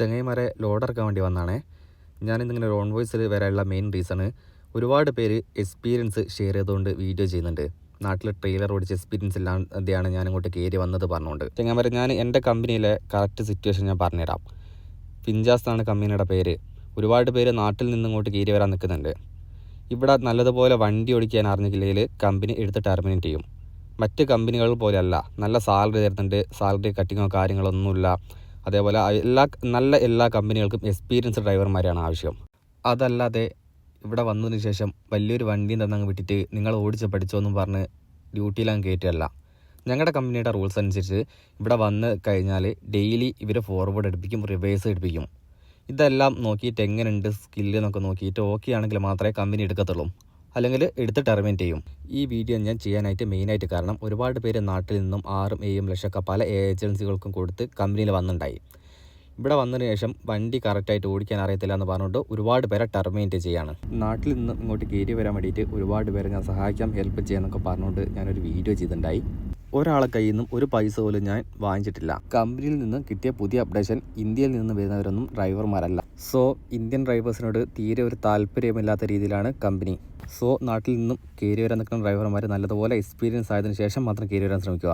ചങ്ങായിമാരെ ലോഡിറക്കാൻ വേണ്ടി വന്നതാണേ. ഞാനിന്നിങ്ങനെ ഒരു ഓൺ വോയിസിൽ വരാനുള്ള മെയിൻ റീസണ് ഒരുപാട് പേര് എക്സ്പീരിയൻസ് ഷെയർ ചെയ്തുകൊണ്ട് വീഡിയോ ചെയ്യുന്നുണ്ട്. നാട്ടിൽ ട്രെയിലർ ഓടിച്ച് എക്സ്പീരിയൻസ് ഇല്ലാതെയാണ് ഞാൻ ഇങ്ങോട്ട് കയറി വന്നത് പറഞ്ഞുകൊണ്ട്. ചങ്ങായിമാരെ, ഞാൻ എൻ്റെ കമ്പനിയിലെ കറക്റ്റ് സിറ്റുവേഷൻ ഞാൻ പറഞ്ഞുതരാം. ഫിൻജാസ് എന്നാണ് കമ്പനിയുടെ പേര്. ഒരുപാട് പേര് നാട്ടിൽ നിന്ന് ഇങ്ങോട്ട് കയറി വരാൻ നിൽക്കുന്നുണ്ട്. ഇവിടെ നല്ലതുപോലെ വണ്ടി ഓടിക്കാൻ അറിഞ്ഞില്ലെങ്കിൽ കമ്പനി എടുത്ത് ടെർമിനേറ്റ് ചെയ്യും. മറ്റ് കമ്പനികൾ പോലെയല്ല, നല്ല സാലറി തരുന്നുണ്ട്. സാലറി കട്ടിങ്ങോ കാര്യങ്ങളൊന്നുമില്ല. അതേപോലെ എല്ലാ കമ്പനികൾക്കും എക്സ്പീരിയൻസ് ഡ്രൈവർമാരാണ് ആവശ്യം. അതല്ലാതെ ഇവിടെ വന്നതിന് ശേഷം വലിയൊരു വണ്ടിയും തന്നങ്ങ് വിട്ടിട്ട് നിങ്ങൾ ഓടിച്ച് പഠിച്ചോന്നും പറഞ്ഞ് ഡ്യൂട്ടിയിലങ്ങ് കയറ്റുകയല്ല. ഞങ്ങളുടെ കമ്പനിയുടെ റൂൾസ് അനുസരിച്ച് ഇവിടെ വന്ന് കഴിഞ്ഞാൽ ഡെയിലി ഇവർ ഫോർവേഡ് എടുപ്പിക്കും, റിവേഴ്സ് എടുപ്പിക്കും. ഇതെല്ലാം നോക്കിയിട്ട് എങ്ങനെയുണ്ട് സ്കില്ല് എന്നൊക്കെ നോക്കിയിട്ട് ഓക്കെ ആണെങ്കിൽ മാത്രമേ കമ്പനി എടുക്കത്തുള്ളൂ, അല്ലെങ്കിൽ എടുത്ത് ടെർമിനേറ്റ് ചെയ്യും. ഈ വീഡിയോ ഞാൻ ചെയ്യാനായിട്ട് മെയിനായിട്ട് കാരണം ഒരുപാട് പേര് നാട്ടിൽ നിന്നും 6-7 ലക്ഷമൊക്കെ പല ഏജൻസികൾക്കും കൊടുത്ത് കമ്പനിയിൽ വന്നിട്ടുണ്ടായി. ഇവിടെ വന്നതിന് ശേഷം വണ്ടി കറക്റ്റായിട്ട് ഓടിക്കാൻ അറിയത്തില്ല എന്ന് പറഞ്ഞുകൊണ്ട് ഒരുപാട് പേരെ ടെർമിനേറ്റ് ചെയ്യാണ്. നാട്ടിൽ നിന്ന് ഇങ്ങോട്ട് കയറി വരാൻ വേണ്ടിയിട്ട് ഒരുപാട് പേരെ ഞാൻ സഹായിക്കാം, ഹെൽപ്പ് ചെയ്യാമെന്നൊക്കെ പറഞ്ഞുകൊണ്ട് ഞാനൊരു വീഡിയോ ചെയ്തിട്ടുണ്ടായി. ഒരാളെ കയ്യിൽ നിന്നും ഒരു പൈസ പോലും ഞാൻ വാങ്ങിച്ചിട്ടില്ല. കമ്പനിയിൽ നിന്ന് കിട്ടിയ പുതിയ അപ്ഡേഷൻ, ഇന്ത്യയിൽ നിന്ന് വരുന്നവരൊന്നും ഡ്രൈവർമാരല്ല. സോ ഇന്ത്യൻ ഡ്രൈവേഴ്സിനോട് തീരെ ഒരു താല്പര്യമില്ലാത്ത രീതിയിലാണ് കമ്പനി. സോ നാട്ടിൽ നിന്നും കയറി വരാൻ നിൽക്കുന്ന ഡ്രൈവർമാർ നല്ലതുപോലെ എക്സ്പീരിയൻസ് ആയതിനു ശേഷം മാത്രം കയറി വരാൻ ശ്രമിക്കുക.